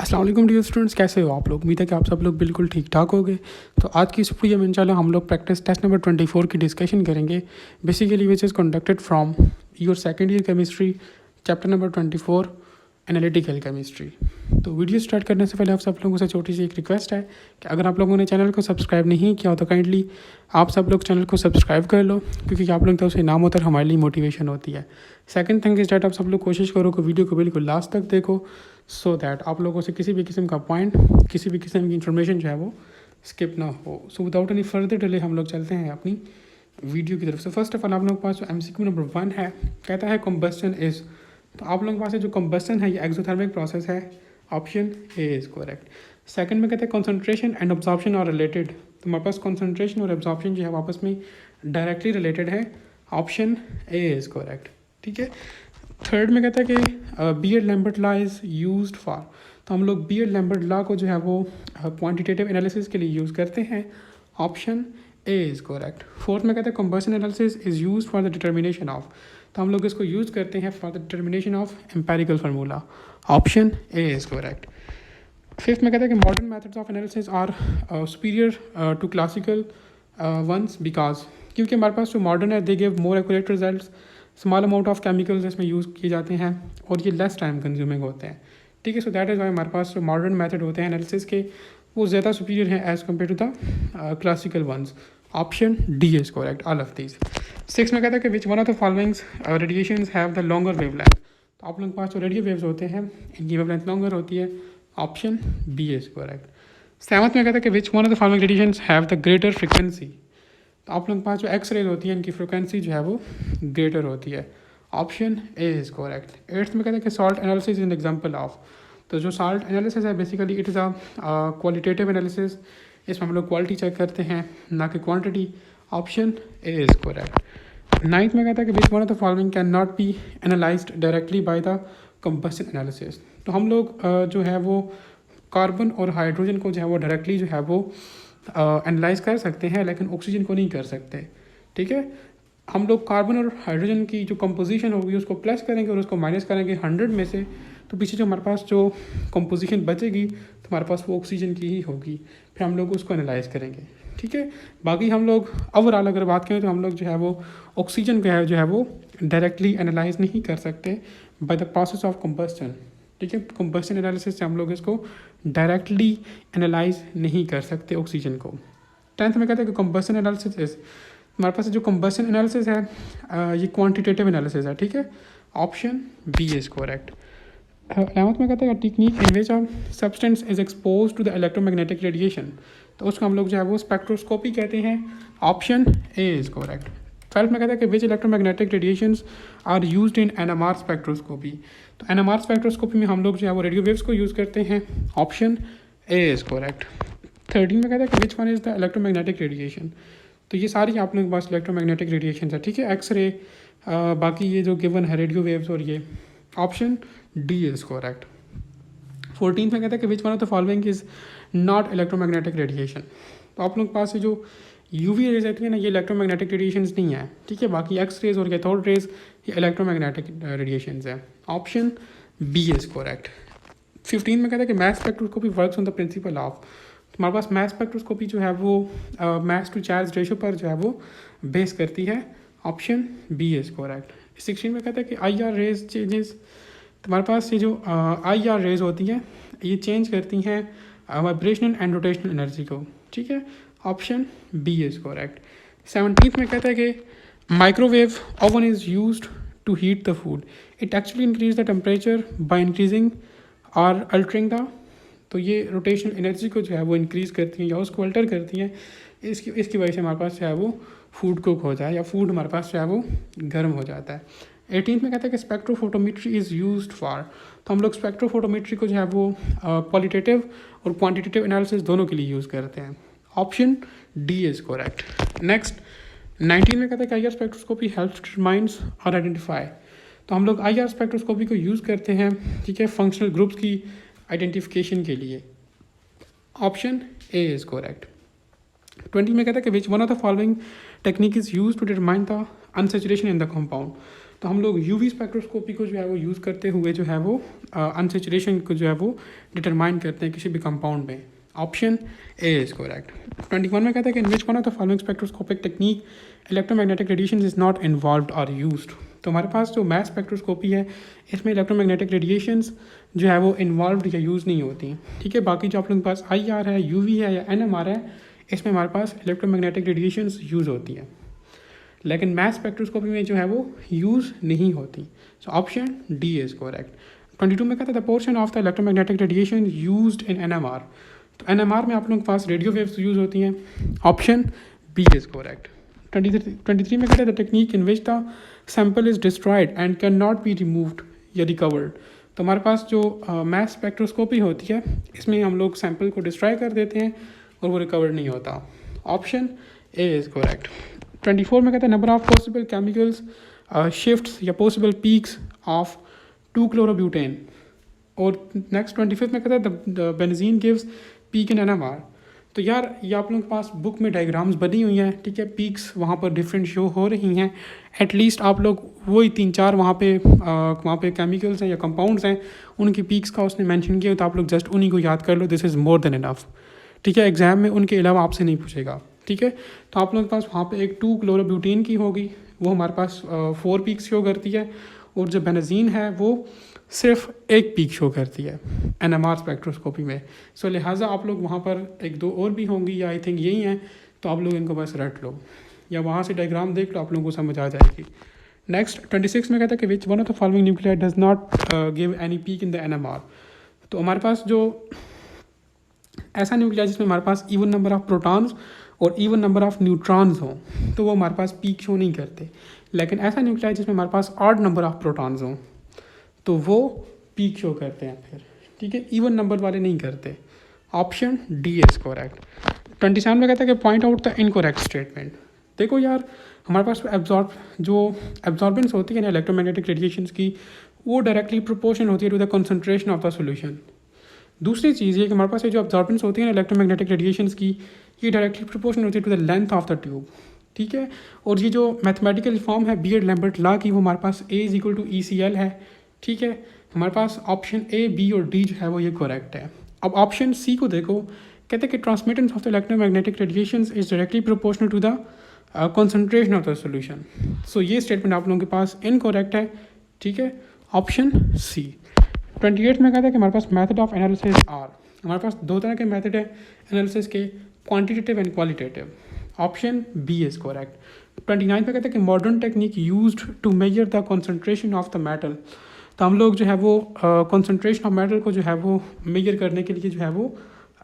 अस्सलाम वालेकुम dear students, कैसे हो आप लोग। उम्मीद है कि आप सब लोग बिल्कुल ठीक ठाक होगे। तो आज की इस वीडियो में इंशाल्लाह हम लोग प्रैक्टिस टेस्ट नंबर 24 की डिस्कशन करेंगे, basically which is conducted from your second year chemistry chapter number 24 analytical chemistry. तो वीडियो स्टार्ट करने से पहले आप सब लोगों से छोटी सी एक रिक्वेस्ट है कि अगर आप लोगों ने चैनल को सब्सक्राइब नहीं किया हो तो काइंडली आप सब लोग चैनल को सब्सक्राइब कर लो, क्योंकि आप लोग तो उसे नाम होता है हमारे लिए मोटिवेशन होती है। सेकंड थिंग इज डैट आप सब लोग कोशिश करो कि वीडियो को बिल्कुल लास्ट तक देखो, सो दैट आप लोगों से किसी भी किस्म का पॉइंट, किसी भी किस्म की इन्फॉर्मेशन जो है वो स्किप ना हो। So without any further delay हम लोग चलते हैं अपनी वीडियो की तरफ से। फर्स्ट ऑफ ऑल आप लोगों के पास जो MCQ नंबर 1 है, कहता है कम्बस्टन इज़। तो आप लोगों के पास जो कम्बस्टन है ये एक्सोथर्मिक प्रोसेस है, option A is correct. Second में कहते हैं concentration and absorption are related. तो हमारे पास कॉन्सेंट्रेशन और एब्जॉर्प्शन जो है आपस में डायरेक्टली रिलेटेड है, ऑप्शन ए इज़ करेक्ट। ठीक है। थर्ड में कहता है कि Beer Lambert law is used for. तो हम लोग बीएड लैम्बर्ट लॉ को जो है वो क्वांटिटेटिव एनालिसिस के लिए यूज़ करते हैं, option A is correct. Fourth में कहता है combustion analysis is used for the determination of. तो हम लोग इसको यूज़ करते हैं for the determination of empirical formula, option A is correct. Fifth में कहता है कि modern methods of analysis are superior to classical ones because, क्योंकि हमारे पास जो मॉडर्न है they give more accurate results, small amount of chemicals इसमें यूज़ किए जाते हैं और ये लेस टाइम कंज्यूमिंग होते हैं। ठीक है। सो दैट इज़ वाई हमारे पास जो मॉडर्न मेथड होते हैं एनालिसिस के वो ज़्यादा सुपीरियर हैं as compare to the classical ones, option D is correct all of these. Six में कहता है कि which one of the followings radiations have the longer wavelength. तो आप लोगों के पास जो रेडियो वेव्स होते हैं इनकी वेवलेंथ लॉन्गर होती है, option B is correct. Seventh में कहता है कि which one of the following radiations have the greater frequency. तो आप लोगों के पास जो एक्स रेज होती है इनकी फ्रिक्वेंसी जो है वो ग्रेटर होती है, option A is correct. Eighth में कहते हैं कि salt analysis is an example of. तो जो सॉल्ट एनालिसिस है basically it is a qualitative analysis, इसमें हम लोग क्वालिटी चेक करते हैं ना कि quantity, option A is correct. Ninth में कहता है कि which one of the following can not be analysed directly by the combustion analysis. तो हम लोग जो है वो कार्बन और हाइड्रोजन को जो है वो डायरेक्टली जो है वो एनालाइज कर सकते हैं, लेकिन ऑक्सीजन को नहीं कर सकते। ठीक है। हम लोग कार्बन और हाइड्रोजन की जो कंपोजिशन होगी उसको प्लस करेंगे और उसको माइनस करेंगे 100 में से, तो पीछे जो हमारे पास जो कंपोजिशन बचेगी तो हमारे पास वो ऑक्सीजन की ही होगी, फिर हम लोग उसको एनालाइज करेंगे। ठीक है। बाकी हम लोग ओवरऑल अगर बात करें तो हम लोग जो है वो ऑक्सीजन का है जो है वो डायरेक्टली एनालाइज नहीं कर सकते by the process of combustion. ठीक है। कंबस्टन एनालिसिस से हम लोग इसको डायरेक्टली एनालाइज नहीं कर सकते ऑक्सीजन को। टेंथ में कहते हैं कि कंबस्टन एनालिसिस इज, हमारे पास जो कंबस्टन एनालिसिस है ये क्वांटिटेटिव एनालिसिस है। ठीक है, option B is correct. 11th में कहते हैं technique in which a substance is expose to the electromagnetic radiation. तो उसको हम लोग जो है वो स्पेक्ट्रोस्कोपी कहते हैं, option A is correct. 12th में कहता है कि which electromagnetic radiations are used in NMR spectroscopy. तो NMR स्पेक्ट्रोस्कोपी में हम लोग जो है वो रेडियो वेव्स को यूज़ करते हैं, ऑप्शन ए इज़ करेक्ट। 13 में कहता है कि which one is the electromagnetic radiation. तो ये सारी आप लोगों के पास इलेक्ट्रोमैग्नेटिक रेडिएशन है। ठीक है, एक्सरे, बाकी ये जो गिवन है रेडियो वेव्स और ये, ऑप्शन डी इज़ करेक्ट। 14 में कहता है कि which one of the following is not electromagnetic radiation. तो आप लोगों के पास ये जो यूवी रेज रहती है ना, ये इलेक्ट्रोमैग्नेटिक रेडिएशंस नहीं है। ठीक है, बाकी एक्स रेज और कैथोड रेज ये इलेक्ट्रोमैग्नेटिक रेडिएशंस है, ऑप्शन बी इज़ करेक्ट। 15 में कहता है कि math spectroscopy works on the principle of. हमारे पास मैथ स्पेक्ट्रोस्कोपी जो है वो मैथ टू चार्ज रेशो पर जो है वो बेस करती है, ऑप्शन बी इज़ करेक्ट। 16 में कहता है कि IR रेज चेंजेस। तो हमारे पास ये जो IR रेज होती हैं ये चेंज करती हैं वाइब्रेशनल एंड रोटेशनल एनर्जी को। ठीक है, option B is correct. 17th में कहता है कि microwave oven is used to heat the food, it actually increase the temperature by increasing और अल्टरिंग द। तो ये रोटेशनल एनर्जी को जो है वो इंक्रीज़ करती हैं या उसको अल्टर करती हैं, इसकी वजह से हमारे पास जो है वो फूड कुक हो जाए या फूड हमारे पास जो है वो गर्म हो जाता है। 18th में कहता है कि स्पेक्ट्रोफोटोमेट्री इज़ यूज्ड फॉर। तो हम लोग स्पेक्ट्रोफोटोमेट्री को जो है वो क्वालिटेटिव और क्वांटिटेटिव एनालिसिस दोनों के लिए यूज़ करते हैं, option D is correct. Next 19 में कहता है कि IR स्पेक्ट्रोस्कोपी हेल्प्स डिटरमाइंस और आइडेंटिफाई। तो हम लोग IR स्पेक्ट्रोस्कोपी को यूज़ करते हैं, ठीक है, फंक्शनल ग्रुप्स की आइडेंटिफिकेशन के लिए, ऑप्शन ए इज़ करेक्ट। 20 में कहता है कि which one of the following technique is use to determine the unsaturation in the compound. तो हम लोग यूवी स्पेक्ट्रोस्कोपी को जो है वो यूज़ करते हुए जो है वो अनसेचुरेशन को जो है वो डिटरमाइन करते हैं किसी भी कंपाउंड में। Option A is correct. 21 में कहता है कि in which one of the following spectroscopic technique electromagnetic radiation is not involved और यूज्ड। तो हमारे पास जो मैथ स्पेक्ट्रोस्कोपी है इसमें इलेक्ट्रोमैग्नेटिक रेडिएशंस जो है वो इन्वॉल्व या यूज़ नहीं होती, ठीक है। बाकी जो आप लोगों के पास IR है, UV है या NMR है, इसमें हमारे पास इलेक्ट्रोमैग्नेटिक रेडिएशंस यूज़ होती हैं, लेकिन मैथ स्पेक्ट्रोस्कोपी में जो है वो यूज़ नहीं होती। So option D is correct. 22 में कहता है the portion of the electromagnetic radiation used in NMR। तो NMR में आप लोगों के पास रेडियो वेव्स यूज़ होती हैं। Option B is correct. 23 में कहता है the technique in which the sample is destroyed and can not be removed या रिकवर्ड। तो हमारे पास जो मैथ स्पेक्ट्रोस्कोपी होती है इसमें हम लोग सैम्पल को डिस्ट्रॉय कर देते हैं और वो रिकवर नहीं होता। Option A is correct. 24 में कहता है number of possible chemicals shifts या पॉसिबल पीक्स ऑफ 2-chlorobutane। और नेक्स्ट 25 में कहता है the benzene gives peak in NMR। तो यार ये आप लोगों के पास बुक में डायग्राम्स बनी हुई हैं, ठीक है, पीक्स वहाँ पर डिफरेंट शो हो रही हैं। एटलीस्ट आप लोग वही 3-4 वहाँ पे केमिकल्स हैं या कंपाउंड्स हैं उनकी पीक्स का उसने मेंशन किया, तो आप लोग जस्ट उन्हीं को याद कर लो, this is more than enough, ठीक है। एग्जाम में उनके अलावा आपसे नहीं पूछेगा, ठीक है। तो आप लोगों के पास वहाँ पे एक 2-chlorobutane की होगी, वो हमारे पास 4 पीक्स शो करती है, और जो बेंजीन है वो सिर्फ एक पीक शो करती है NMR स्पेक्ट्रोस्कोपी में। सो लिहाजा आप लोग वहाँ पर 1-2 और भी होंगी या आई थिंक यही हैं, तो आप लोग इनको बस रट लो या वहाँ से डायग्राम देख लो, आप लोगों को समझ आ जाएगी। नेक्स्ट 26 में कहता है कि which one of the following nuclear does not give any peak in the NMR। तो हमारे पास जो ऐसा न्यूक्लियर जिसमें हमारे पास इवन नंबर ऑफ प्रोटॉन्स और इवन नंबर ऑफ न्यूट्रॉन्स हों तो वो हमारे पास पीक शो नहीं करते, लेकिन ऐसा न्यूक्लियर जिसमें हमारे पास ऑड नंबर ऑफ प्रोटॉन्स हों तो वो पीक शो करते हैं फिर, ठीक है, इवन नंबर वाले नहीं करते। Option D is correct. 27 में कहता है कि point out the incorrect statement. देखो यार हमारे पास एब्जॉर्बेंस होती है ना इलेक्ट्रोमैग्नेटिक रेडिएशंस की, वो डायरेक्टली प्रोपोर्शनल होती है to the concentration of the solution. दूसरी चीज़ ये कि हमारे पास ये जो एब्जॉर्बेंस होती है ना इलेक्ट्रोमैग्नेटिक रेडिएशंस की, ये डायरेक्टली प्रोपोर्शनल होती है to the length of the tube, ठीक है। और ये जो मैथमेटिकल फॉर्म है बीयर्ड-लैम्बर्ट लॉ की, वो हमारे पास A is equal to ECL है, ठीक है। हमारे पास ऑप्शन A, B और D जो है वो ये करेक्ट है। अब ऑप्शन C को देखो, कहते हैं कि transmittance of the electromagnetic radiations is directly proportional to the concentration of the solution. So ये स्टेटमेंट आप लोगों के पास इनकरेक्ट है, ठीक है, ऑप्शन C। 28 में कहता है कि हमारे पास मेथड ऑफ एनालिसिस आर। हमारे पास 2 तरह के मेथड है एनालिसिस के, quantitative and qualitative. Option B is correct. 29 में कहता है कि modern technique used to measure the concentration of the metal. तो हम लोग जो है वो कंसंट्रेशन ऑफ मेटल को जो है वो मेजर करने के लिए जो है वो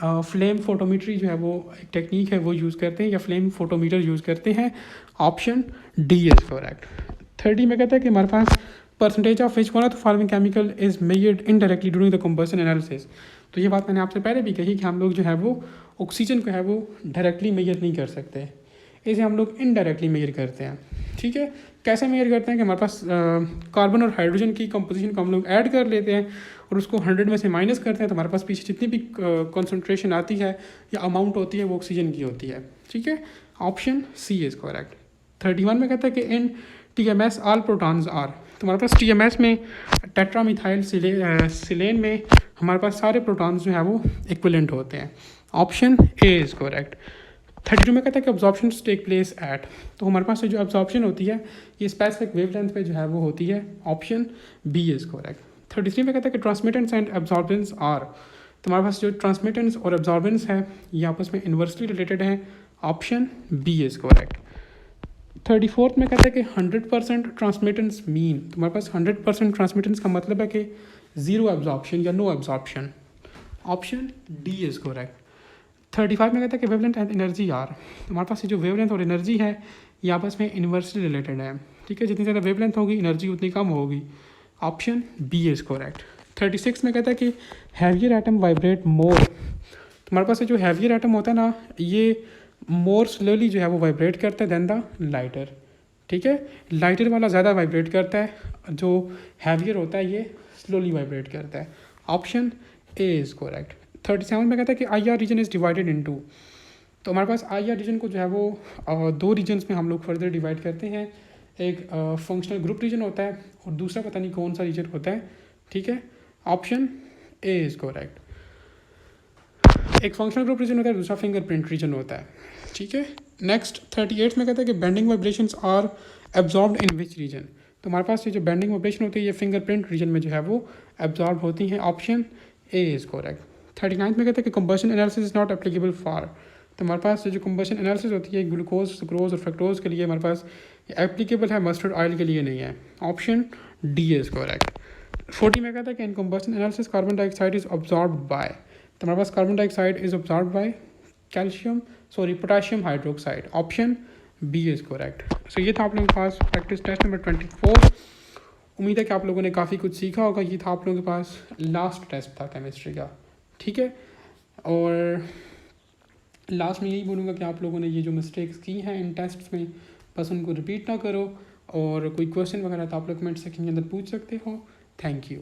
फ्लेम फोटोमीट्री जो है वो एक टेक्निक है वो यूज़ करते हैं या फ्लेम फोटोमीटर यूज़ करते हैं। Option D is correct. 30 में कहता है कि हमारे पास percentage of which one of the following chemical is measured indirectly during the combustion analysis. तो ये बात मैंने आपसे पहले भी कही कि हम लोग जो है वो ऑक्सीजन को है वो डायरेक्टली मेजर नहीं कर सकते, इसे हम लोग इनडायरेक्टली मेजर करते हैं, ठीक है। कैसे मेजर करते हैं कि हमारे पास कार्बन और हाइड्रोजन की कंपोजिशन को हम लोग ऐड कर लेते हैं और उसको 100 में से माइनस करते हैं, तो हमारे पास पीछे जितनी भी कंसंट्रेशन आती है या अमाउंट होती है वो ऑक्सीजन की होती है, ठीक है। Option C is correct. 31 में कहता है कि इन TMS ऑल प्रोटॉन्स आर। तो हमारे पास TMS में टेट्रामिथाइल सिलेन में हमारे पास सारे प्रोटॉन्स जो है वो इक्विवेलेंट होते हैं। Option A is correct. 32 में कहता है कि अब्जॉर्प्शन टेक प्लेस एट। तो हमारे पास जो अब्जॉर्प्शन होती है ये स्पेसिफिक वेवलेंथ पे जो है वो होती है। Option B is correct. 33 में कहता है कि ट्रांसमिटेंस एंड एब्जॉर्बेंस आर। तो हमारे पास जो ट्रांसमिटेंस और एब्जॉर्बेंस है ये आपस में इन्वर्सली रिलेटेड है। Option B is correct. 34 में कहता है कि 100% ट्रांसमिटेंस मीन। तो हमारे पास 100% ट्रांसमिटेंस का मतलब है कि ज़ीरो एब्जॉर्प्शन या no absorption. Option D is correct. 35 में कहता है कि वेवलेंथ एंड एनर्जी आर। हमारे पास ये जो वेवलेंथ और एनर्जी है ये आपस में इन्वर्सली रिलेटेड है, ठीक है। जितनी ज़्यादा वेवलेंथ होगी एनर्जी उतनी कम होगी। Option B is correct. 36 में कहता है कि हैवियर एटम वाइब्रेट मोर। तो हमारे पास ये जो हैवियर एटम होता है ना ये मोर स्लोली जो है वो वाइब्रेट करता है देन द लाइटर, ठीक है। लाइटर वाला ज़्यादा वाइब्रेट करता है, जो हैवियर होता है ये स्लोली वाइब्रेट करता है। Option A is correct. 37 में कहता है कि IR region is divided into. तो हमारे पास IR रीजन को जो है वो 2 रीजन्स में हम लोग फर्दर डिवाइड करते हैं। एक फंक्शनल ग्रुप रीजन होता है और दूसरा पता नहीं कौन सा रीजन होता है, ठीक है। Option A is correct. एक फंक्शनल ग्रुप रीजन होता है, दूसरा फिंगरप्रिंट रीजन होता है, ठीक है। नेक्स्ट 38 में कहता है कि bending vibrations are absorbed in which region. तो हमारे पास ये जो बेंडिंग वाइब्रेशन होती है ये फिंगरप्रिंट रीजन में जो है वो एब्जॉर्ब होती हैं। Option A is correct. 39 में कहता है कि combustion analysis is not applicable for. तो हमारे पास जो कंबशन एनालिसिस होती है ग्लूकोज, सुक्रोज और फ्रक्टोज के लिए हमारे पास एप्लीकेबल है, मस्टर्ड ऑयल के लिए नहीं है। Option D is correct. 40 में कहता है कि in combustion analysis carbon dioxide is absorbed by. तो हमारे पास carbon dioxide is absorbed by potassium hydroxide. Option B is correct. So ये था आप लोगों के पास प्रैक्टिस टेस्ट नंबर 24। उम्मीद है कि आप लोगों ने काफ़ी कुछ सीखा होगा। ये था आप लोगों के पास लास्ट टेस्ट था केमिस्ट्री का, ठीक है। और लास्ट में यही बोलूँगा कि आप लोगों ने ये जो मिस्टेक्स की हैं इन टेस्ट में बस उनको रिपीट ना करो, और कोई क्वेश्चन वगैरह तो आप लोग कमेंट सेक्शन के अंदर पूछ सकते हो। Thank you.